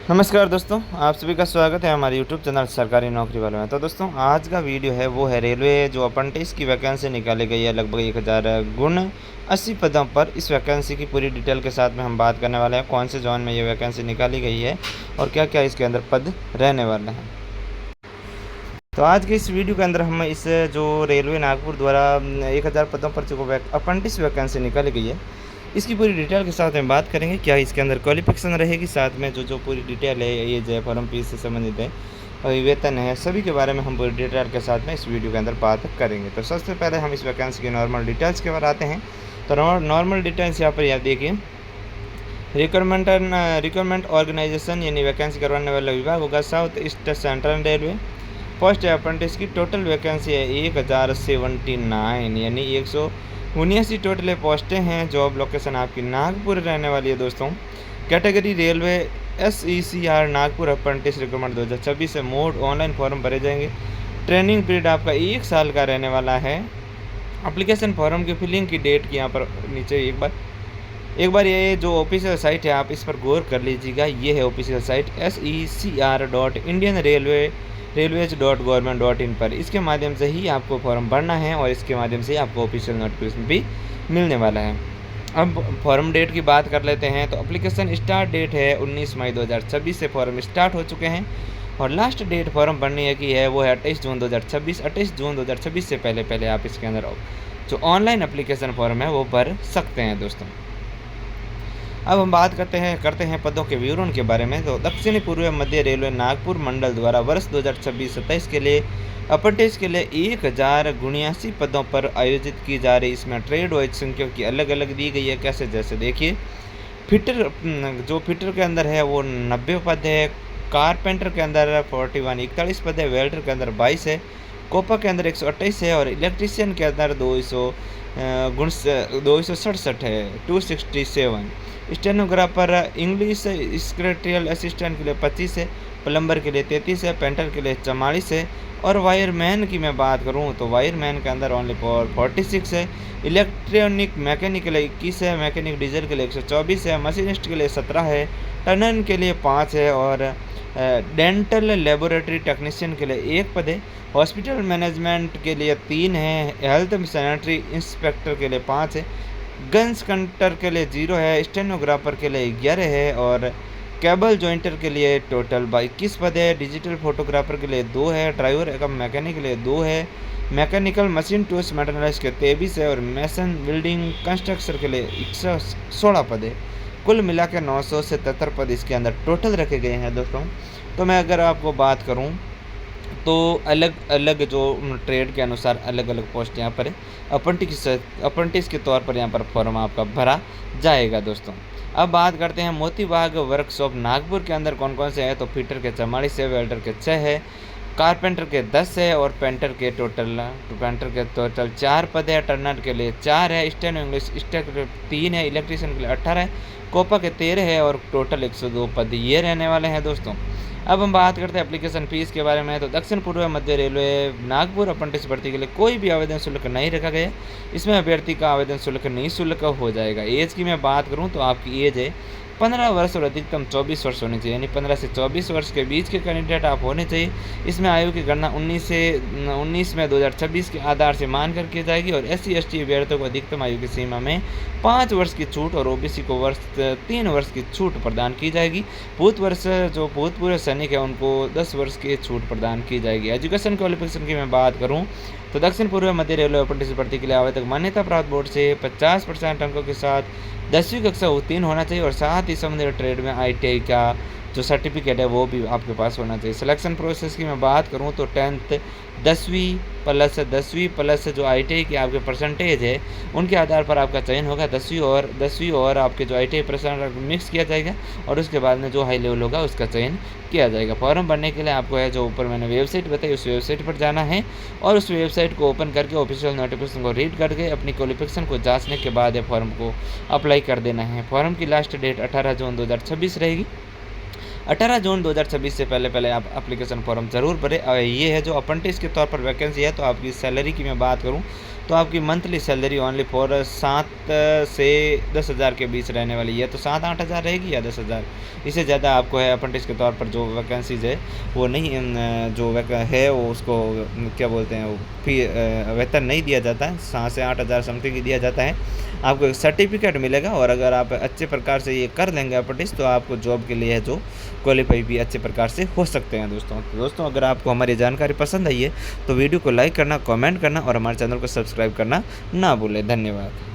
नमस्कार दोस्तों, आप सभी का स्वागत है हमारे यूट्यूब चैनल सरकारी नौकरी वालों में। तो दोस्तों आज का वीडियो है वो है रेलवे जो अप्रेंटिस की वैकेंसी निकाली गई है लगभग 1000 गुण 80 पदों पर। इस वैकेंसी की पूरी डिटेल के साथ में हम बात करने वाले हैं कौन से जोन में ये वैकेंसी निकाली गई है और क्या क्या इसके अंदर पद रहने वाले हैं। तो आज के इस वीडियो के अंदर हम इस जो रेलवे नागपुर द्वारा 1000 पदों पर जो अप्रेंटिस वैकेंसी निकाली गई है इसकी पूरी डिटेल के साथ में बात करेंगे। क्या इसके अंदर क्वालिफिकेशन रहेगी, साथ में जो पूरी डिटेल है ये जो फॉर्म फीस से संबंधित है और वेतन है, सभी के बारे में हम पूरी डिटेल के साथ में इस वीडियो के अंदर बात करेंगे। तो सबसे पहले हम इस वैकेंसी की नॉर्मल डिटेल्स के बारे आते हैं। तो नॉर्मल डिटेल्स यहाँ पर देखिए, रिक्वायरमेंट ऑर्गेनाइजेशन यानी वैकेंसी करवाने वाला विभाग होगा south east central railway. Post apprentice की टोटल वैकेंसी है 1079 यानी 179 टोटल पोस्टें हैं। जॉब लोकेशन आपकी नागपुर रहने वाली है दोस्तों। Category railway SECR Nagpur apprentice recruitment 2026 से मोड ऑनलाइन फॉर्म भरे जाएंगे। ट्रेनिंग पीरियड आपका 1 साल का रहने वाला है। एप्लीकेशन फॉर्म की फिलिंग की डेट की यहाँ पर नीचे एक बार ये जो ऑफिशियल साइट है आप इस पर गौर कर लीजिएगा। ये है ऑफिशियल साइट secr.indianrailways.government.in पर। इसके माध्यम से ही आपको फॉर्म भरना है और इसके माध्यम से ही आपको ऑफिशियल नोटिफिकेशन भी मिलने वाला है। अब फॉर्म डेट की बात कर लेते हैं। तो एप्लीकेशन स्टार्ट डेट है 19 मई 2026 से फॉर्म स्टार्ट हो चुके हैं और लास्ट डेट फॉर्म भरने की है वो है 28 जून 2026। 28 जून 2026 से पहले आप इसके अंदर जो ऑनलाइन एप्लीकेशन फॉर्म है वो भर सकते हैं दोस्तों। अब हम बात करते हैं पदों के विवरण के बारे में। तो दक्षिणी पूर्व मध्य रेलवे नागपुर मंडल द्वारा वर्ष 2026-27 के लिए अप्रेंटिस के लिए 1079 पदों पर आयोजित की जा रही इसमें ट्रेड वाइज संख्या की अलग अलग दी गई है। कैसे, जैसे देखिए, फिटर के अंदर है वो 90 पद है। कारपेंटर के अंदर 41 पद है। वेल्डर के अंदर 22 है। कोपा के अंदर 128 है और इलेक्ट्रीशियन के अंदर 267 है 267। स्टेनोग्राफर इंग्लिश सेक्रेटरियल असिस्टेंट के लिए 25 है। प्लम्बर के लिए 33 है। पेंटर के लिए 44 है। और वायरमैन की मैं बात करूं तो वायरमैन के अंदर ओनली 46 है। इलेक्ट्रॉनिक मैकेनिक के लिए 21 है। मैकेनिक डीजल के लिए 124 है। मशीनिस्ट के लिए 17 है। टनन के लिए 5 है और डेंटल लेबोरेटरी टेक्नीशियन के लिए 1 पद है। हॉस्पिटल मैनेजमेंट के लिए 3 है। हेल्थ सैनिटरी इंस्पेक्टर के लिए 5 है। गन्स कंटर के लिए 0 है। स्टेनोग्राफर के लिए 11 है और केबल जॉइंटर के लिए टोटल 21 पद है। डिजिटल फोटोग्राफर के लिए 2 है। ड्राइवर एवं मैकेनिक के लिए 2 है। मैकेनिकल मशीन टूल्स मेटेरियल्स के 23 है और मैसन बिल्डिंग कंस्ट्रक्शन के लिए 116 पद है। कुल मिला के 977 पद इसके अंदर टोटल रखे गए हैं दोस्तों। तो मैं अगर आपको बात करूं तो अलग अलग जो ट्रेड के अनुसार अलग अलग पोस्ट यहाँ पर अप्रेंटिस के तौर पर यहाँ पर फॉर्म आपका भरा जाएगा दोस्तों। अब बात करते हैं मोती बाग वर्कशॉप नागपुर के अंदर कौन कौन से है। तो फिटर के 44 है। वेल्डर के 6 है। कारपेंटर के 10 है और पेंटर के टोटल 4 पद है। टर्नर के लिए 4 है। स्टेनो इंग्लिश स्टेक 3 है। इलेक्ट्रीशियन के लिए 18 है। कोपा के 13 है और टोटल 102 पद ये रहने वाले हैं दोस्तों। अब हम बात करते हैं एप्लीकेशन फ़ीस के बारे में। तो दक्षिण पूर्व मध्य रेलवे नागपुर अप्रेंटिस भर्ती के लिए कोई भी आवेदन शुल्क नहीं रखा गया। इसमें अभ्यर्थी का आवेदन शुल्क निःशुल्क हो जाएगा। एज की मैं बात करूं तो आपकी एज है 15 वर्ष और अधिकतम 24 वर्ष होनी चाहिए, यानी 15 से 24 वर्ष के बीच के कैंडिडेट आप होने चाहिए। इसमें आयु की गणना 19 में 2026 के आधार से मानकर की जाएगी और SC/ST अभ्यर्थियों को अधिकतम आयु की सीमा में 5 वर्ष की छूट और OBC को 3 वर्ष की छूट प्रदान की जाएगी। भूतपूर्व सैनिक है उनको 10 वर्ष की छूट प्रदान की जाएगी। एजुकेशन क्वालिफिकेशन की मैं बात करूँ तो दक्षिण पूर्व मध्य रेलवे अप्रेंटिस भर्ती के लिए आवेदक मान्यता प्राप्त बोर्ड से 50% अंकों के साथ 10वीं कक्षा उत्तीर्ण होना चाहिए और साथ ही संबंधित ट्रेड में ITI का जो सर्टिफिकेट है वो भी आपके पास होना चाहिए। सिलेक्शन प्रोसेस की मैं बात करूं तो 10वीं प्लस जो ITI की आपके परसेंटेज है उनके आधार पर आपका चयन होगा। 10वीं और आपके जो ITI परसेंट मिक्स किया जाएगा और उसके बाद में जो हाई लेवल होगा उसका चयन किया जाएगा। फॉर्म भरने के लिए आपको है जो ऊपर मैंने वेबसाइट बताई उस वेबसाइट पर जाना है और उस वेबसाइट को ओपन करके ऑफिशियल नोटिफिकेशन को रीड करके अपनी क्वालिफिकेशन को जांचने के बाद फॉर्म को अप्लाई कर देना है। फॉर्म की लास्ट डेट 18 जून 2026 रहेगी। 18 जून 2026 से पहले आप एप्लीकेशन फॉर्म ज़रूर भरें। और ये है जो अप्रेंटिस के तौर पर वैकेंसी है, तो आपकी सैलरी की मैं बात करूँ तो आपकी मंथली सैलरी ओनली फॉर 7 से 10,000 के बीच रहने वाली है। तो 7-8 हज़ार रहेगी या 10,000, इससे ज़्यादा आपको है अप्रेंटिस के तौर पर जो वैकेंसीज़ है वो नहीं जो है वो उसको क्या बोलते हैं वो वेतन नहीं दिया जाता है, 7 से 8 हज़ार समथिंग ही दिया जाता है। आपको एक सर्टिफिकेट मिलेगा और अगर आप अच्छे प्रकार से ये कर लेंगे अप्रेंटिस तो आपको जॉब के लिए है जो क्वालीफाई भी अच्छे प्रकार से हो सकते हैं दोस्तों। तो दोस्तों अगर आपको हमारी जानकारी पसंद आई है तो वीडियो को लाइक करना, कमेंट करना और हमारे चैनल को सब्सक्राइब करना ना भूलें। धन्यवाद।